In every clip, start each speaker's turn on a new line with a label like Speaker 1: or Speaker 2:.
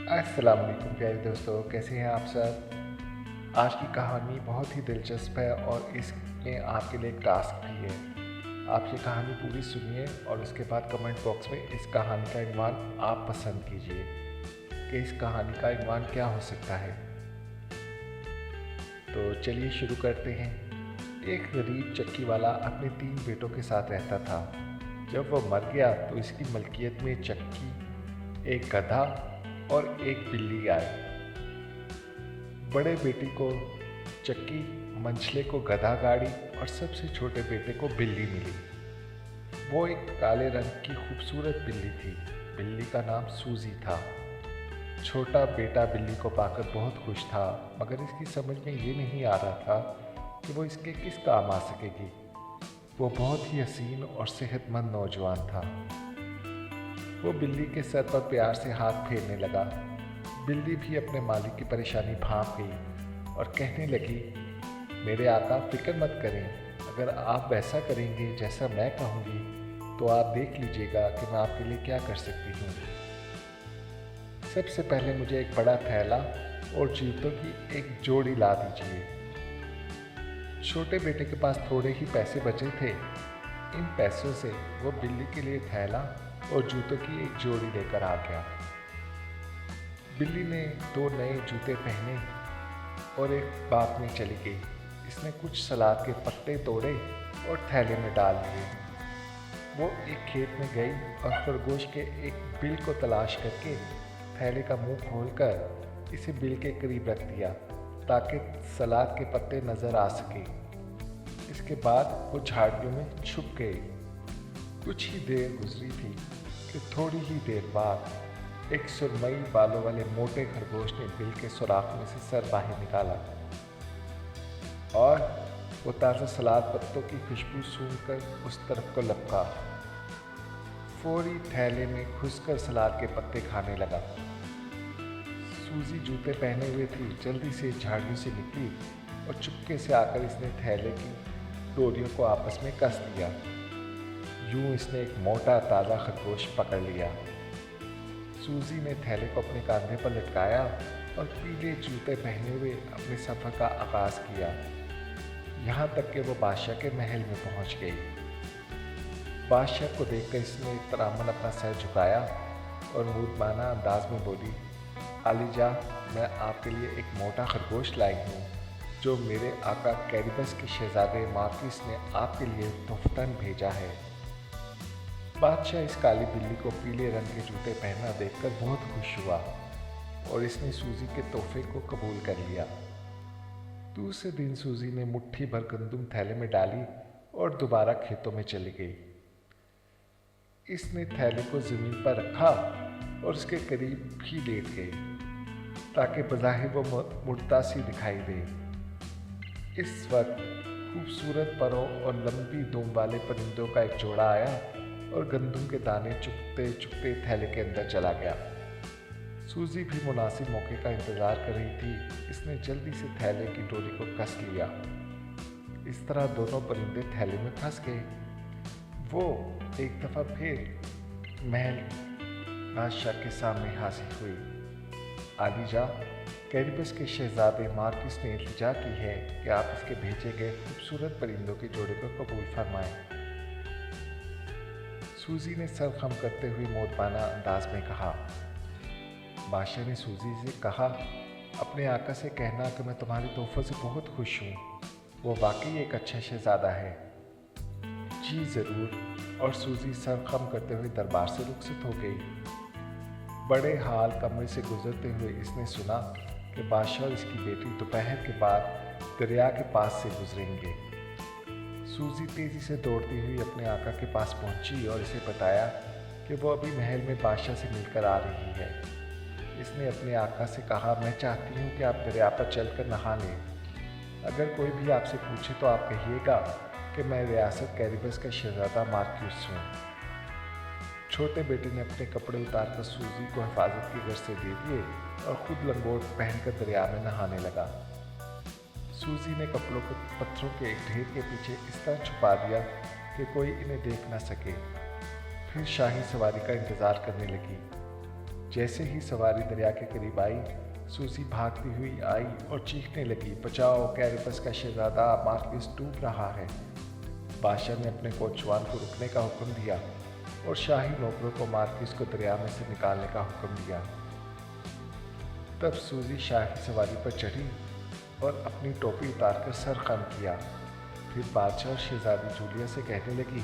Speaker 1: अस्सलाम वालेकुम प्यारे दोस्तों, कैसे हैं आप सब। आज की कहानी बहुत ही दिलचस्प है और इसमें आपके लिए एक टास्क भी है। आप ये कहानी पूरी सुनिए और उसके बाद कमेंट बॉक्स में इस कहानी का इन्वान आप पसंद कीजिए कि इस कहानी का इन्वान क्या हो सकता है। तो चलिए शुरू करते हैं। एक गरीब चक्की वाला अपने 3 बेटों के साथ रहता था। जब वह मर गया तो इसकी मलकियत में चक्की, एक गधा और एक बिल्ली आए। बड़े बेटे को चक्की, मंझले को गधा गाड़ी और सबसे छोटे बेटे को बिल्ली मिली। वो एक काले रंग की खूबसूरत बिल्ली थी। बिल्ली का नाम सूजी था। छोटा बेटा बिल्ली को पाकर बहुत खुश था, मगर इसकी समझ में ये नहीं आ रहा था कि वो इसके किस काम आ सकेगी। वो बहुत ही हसीन और सेहतमंद नौजवान था। वो बिल्ली के सर पर प्यार से हाथ फेरने लगा। बिल्ली भी अपने मालिक की परेशानी भांप गई और कहने लगी, मेरे आका फिक्र मत करें, अगर आप वैसा करेंगे जैसा मैं कहूँगी तो आप देख लीजिएगा कि मैं आपके लिए क्या कर सकती हूँ। सबसे पहले मुझे एक बड़ा थैला और जूतों की एक जोड़ी ला दीजिए। छोटे बेटे के पास थोड़े ही पैसे बचे थे। इन पैसों से वो बिल्ली के लिए थैला और जूतों की एक जोड़ी लेकर आ गया। बिल्ली ने 2 नए जूते पहने और एक बाग में चली गई। इसने कुछ सलाद के पत्ते तोड़े और थैले में डाल लिए। वो एक खेत में गई और खरगोश के एक बिल को तलाश करके थैले का मुंह खोलकर इसे बिल के करीब रख दिया ताकि सलाद के पत्ते नजर आ सके। इसके बाद वो झाड़ियों में छुप गई। कुछ ही देर गुजरी थी कि थोड़ी ही देर बाद एक सुरमई बालों वाले मोटे खरगोश ने बिल के सुराख में से सर बाहर निकाला और वो ताज़ा सलाद पत्तों की खुशबू सूंघकर उस तरफ को लपका। फौरी थैले में घुसकर सलाद के पत्ते खाने लगा। सूजी जूते पहने हुए थी, जल्दी से झाड़ियों से निकली और चुपके से आकर इसने थैले की डोरियों को आपस में कस दिया। यूं इसने एक मोटा ताज़ा खरगोश पकड़ लिया। सूजी ने थैले को अपने कंधे पर लटकाया और पीले जूते पहने हुए अपने सफ़र का आगाज़ किया, यहाँ तक कि वो बादशाह के महल में पहुँच गई। बादशाह को देखकर इसने तरामन अपना सर झुकाया और मुदमाना अंदाज में बोली, आलीजा, मैं आपके लिए एक मोटा खरगोश लाई हूँ जो मेरे आका कैरिबस के शहजादे मार्किस ने आपके लिए तोहफतन भेजा है। बादशाह इस काली बिल्ली को पीले रंग के जूते पहना देखकर बहुत खुश हुआ और इसने सूजी के तोहफे को कबूल कर लिया। दूसरे दिन सूजी ने मुट्ठी भर गंदुम थैले में डाली और दोबारा खेतों में चली गई। इसने थैले को जमीन पर रखा और उसके करीब भी लेट गई ताकि बज़ाहिर वो मुर्दा सी दिखाई दे। इस वक्त खूबसूरत परों और लंबी दुम वाले परिंदों का एक जोड़ा आया और गंदुम के दाने चुगते चुगते थैले के अंदर चला गया। सूजी भी मुनासिब मौके का इंतज़ार कर रही थी। इसने जल्दी से थैले की डोरी को कस लिया। इस तरह दोनों परिंदे थैले में फंस गए। वो एक दफ़ा फिर महल बादशाह के सामने हाजिर हुई। आलीजा, कैरिबस के शहजादे मार्किस ने इल्तिजा की है कि आप इसके भेजे गए खूबसूरत परिंदों के जोड़े को कबूल फरमाएं। सूजी ने सर खम करते हुए मोदबाना अंदाज में कहा। बादशाह ने सूजी से कहा, अपने आका से कहना कि मैं तुम्हारे तोहफों से बहुत खुश हूँ। वो वाकई एक अच्छा शहजादा है। जी ज़रूर। और सूजी सर खम करते हुए दरबार से रुखसत हो गई। बड़े हाल कमरे से गुजरते हुए इसने सुना कि बादशाह और इसकी बेटी दोपहर के बाद दरिया के पास से गुजरेंगे। सूजी तेज़ी से दौड़ती हुई अपने आका के पास पहुंची और इसे बताया कि वो अभी महल में बादशाह से मिलकर आ रही है। इसने अपने आका से कहा, मैं चाहती हूँ कि आप दरिया पर चलकर नहा लें। अगर कोई भी आपसे पूछे तो आप कहिएगा कि मैं रियासत कैरिबस का शहजादा मार्किस हूँ। छोटे बेटे ने अपने कपड़े उतारकर सूजी को हिफाजत की गर्ज से दे दिए और खुद लंगोट पहनकर दरिया में नहाने लगा। सूजी ने कपड़ों को पत्थरों के एक ढेर के पीछे इस तरह छुपा दिया कि कोई इन्हें देख न सके। फिर शाही सवारी का इंतज़ार करने लगी। जैसे ही सवारी दरिया के करीब आई, सूजी भागती हुई आई और चीखने लगी, बचाओ, कैरिबस का शहजादा मार्किस डूब रहा है। बादशाह ने अपने कोचवान को रुकने का हुक्म दिया और शाही नौकरों को मार्किस को दरिया में से निकालने का हुक्म दिया। तब सूजी शाही सवारी पर चढ़ी और अपनी टोपी उतारकर सर खम किया। फिर बादशाह और शहजादी जूलिया से कहने लगी,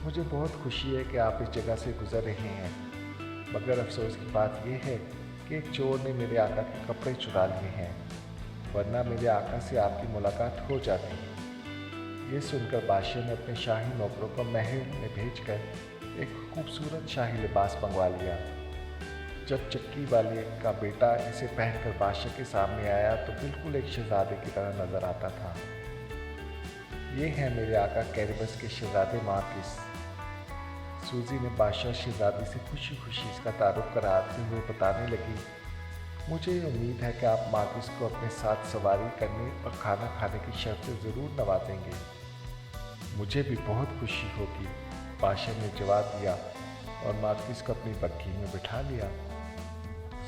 Speaker 1: मुझे बहुत खुशी है कि आप इस जगह से गुजर रहे हैं, मगर अफसोस की बात यह है कि एक चोर ने मेरे आका के कपड़े चुरा लिए हैं, वरना मेरे आका से आपकी मुलाकात हो जाती। ये सुनकर बादशाह ने अपने शाही नौकरों को महल में भेजकर एक खूबसूरत शाही लिबास मंगवा लिया। जब चक्की वाले का बेटा इसे पहनकर बादशाह के सामने आया तो बिल्कुल एक शहजादे की तरह नजर आता था। ये है मेरे आका कैरिबस के शहजादे मार्किस। सूजी ने बादशाह शहजादी से खुशी खुशी इसका तारुफ कराते हुए बताने लगी, मुझे उम्मीद है कि आप मार्किस को अपने साथ सवारी करने और खाना खाने की शर्त से ज़रूर नवाजेंगे। मुझे भी बहुत खुशी होगी, बादशाह ने जवाब दिया और मार्किस को अपनी बग्घी में बिठा लिया।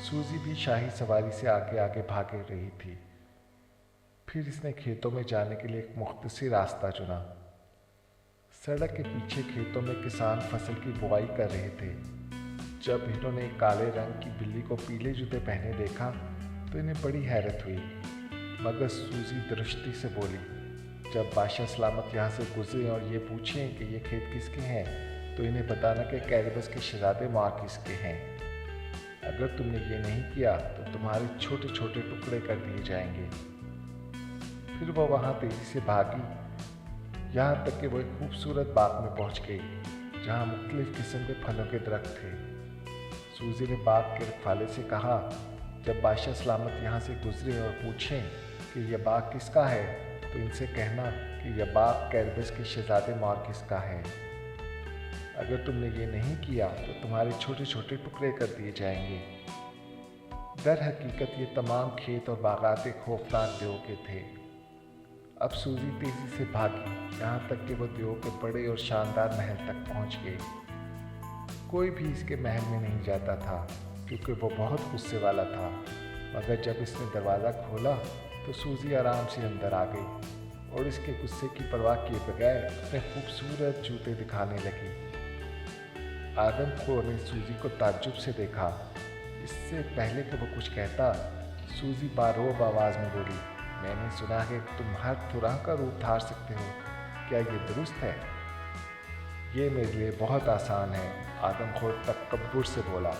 Speaker 1: सूजी भी शाही सवारी से आगे आगे भागे रही थी। फिर इसने खेतों में जाने के लिए एक मुख्तसर रास्ता चुना। सड़क के पीछे खेतों में किसान फसल की बुआई कर रहे थे। जब इन्होंने एक काले रंग की बिल्ली को पीले जूते पहने देखा तो इन्हें बड़ी हैरत हुई, मगर सूजी दुरुस्ती से बोली, जब बादशाह सलामत यहाँ से गुजरे और ये पूछें कि ये खेत किसके हैं तो इन्हें बताना कि कैरिबस के शहजादे मार्किस के हैं। अगर तुमने ये नहीं किया तो तुम्हारे छोटे छोटे टुकड़े कर दिए जाएंगे। फिर वह वहाँ तेजी से भागी, यहाँ तक कि वह एक खूबसूरत बाग में पहुँच गई जहाँ मुख्तलिफ किस्म के फलों के दरख्त थे। सूजी ने बाग के रखवाले से कहा, जब बादशाह सलामत यहाँ से गुजरे और पूछें कि यह बाग किसका है तो इनसे कहना कि यह बाग कैरिबस के शहजादे मार्किस का है। अगर तुमने ये नहीं किया तो तुम्हारे छोटे छोटे टुकड़े कर दिए जाएंगे। दर हकीकत ये तमाम खेत और बागात एक खौफनाक देव के थे। अब सूजी तेजी से भागी, यहाँ तक कि वह देव के बड़े और शानदार महल तक पहुँच गई। कोई भी इसके महल में नहीं जाता था क्योंकि वो बहुत गुस्से वाला था, मगर जब इसने दरवाज़ा खोला तो सूजी आराम से अंदर आ गई और इसके गुस्से की परवाह किए बगैर अपने खूबसूरत जूते दिखाने लगी। आदमखोर ने सूजी को ताज्जुब से देखा। इससे पहले कि वो कुछ कहता, सूजी बारोब आवाज़ में बोली, मैंने सुना है कि तुम हर तरह का रूप धार सकते हो, क्या ये दुरुस्त है? ये मेरे लिए बहुत आसान है, आदमखोर तकब्बुर से बोला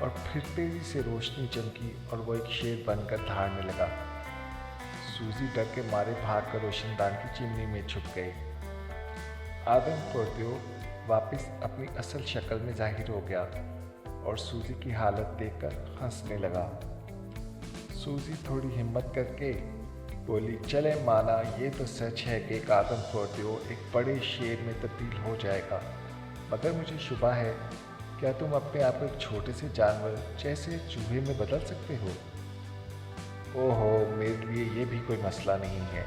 Speaker 1: और फिर तेजी से रोशनी चमकी और वो एक शेर बनकर धारने लगा। सूजी डर के मारे भागकर रोशनदान की चिमनी में छुप गए। आदमखोर देव वापस अपनी असल शक्ल में जाहिर हो गया और सूजी की हालत देखकर हंसने लगा। सूजी थोड़ी हिम्मत करके बोली, चले माना ये तो सच है कि एक आदमखोर देव एक बड़े शेर में तब्दील हो जाएगा, मगर मुझे शुबा है, क्या तुम अपने आप को एक छोटे से जानवर जैसे चूहे में बदल सकते हो? ओहो, मेरे लिए ये भी कोई मसला नहीं है।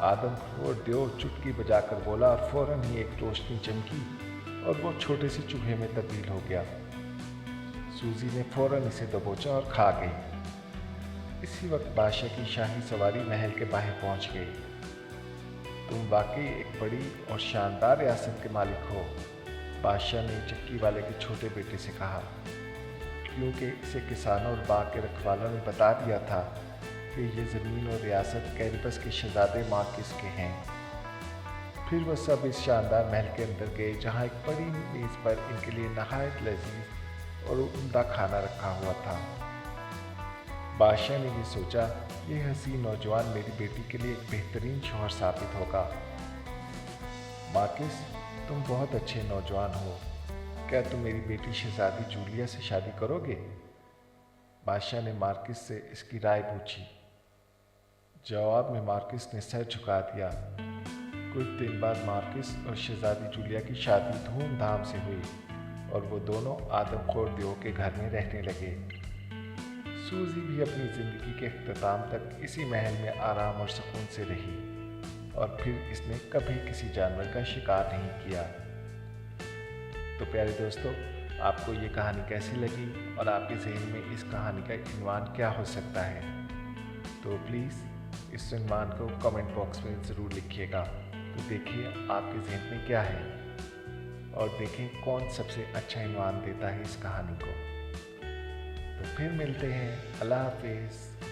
Speaker 1: आदमखोर देव चुटकी बजाकर बोला और फौरन ही एक रोशनी चमकी और वो छोटे से चूहे में तब्दील हो गया। सूजी ने फौरन इसे दबोचा और खा गई। इसी वक्त बादशाह की शाही सवारी महल के बाहर पहुंच गई। तुम वाकई एक बड़ी और शानदार रियासत के मालिक हो, बादशाह ने चक्की वाले के छोटे बेटे से कहा, क्योंकि इसे किसानों और बाग के रखवालों ने बता दिया था कि ये ज़मीन और रियासत कैरिबस के शहजादे मार्किस के हैं। फिर वह सब इस शानदार महल के अंदर गए जहाँ एक बड़ी मेज़ पर इनके लिए नहायत लजीज और उम्दा खाना रखा हुआ था। बादशाह ने ये सोचा, ये हसीन नौजवान मेरी बेटी के लिए एक बेहतरीन शौहर साबित होगा। मार्किस, तुम बहुत अच्छे नौजवान हो, क्या तुम मेरी बेटी शहजादी जूलिया से शादी करोगे? बादशाह ने मार्किस से इसकी राय पूछी। जवाब में मार्किस ने सर झुका दिया। कुछ दिन बाद मार्किस और शहजादी जूलिया की शादी धूमधाम से हुई और वो दोनों आदमखोर देव के घर में रहने लगे। सूजी भी अपनी ज़िंदगी के अख्ताम तक इसी महल में आराम और सुकून से रही और फिर इसने कभी किसी जानवर का शिकार नहीं किया। तो प्यारे दोस्तों, आपको ये कहानी कैसी लगी और आपके जहन में इस कहानी का इन्वान क्या हो सकता है। तो प्लीज़ इस इन्वान को कमेंट बॉक्स में ज़रूर लिखिएगा। तो देखिए आपके जहन में क्या है और देखें कौन सबसे अच्छा इन्वान देता है इस कहानी को। तो फिर मिलते हैं। अल्लाह हाफिज़।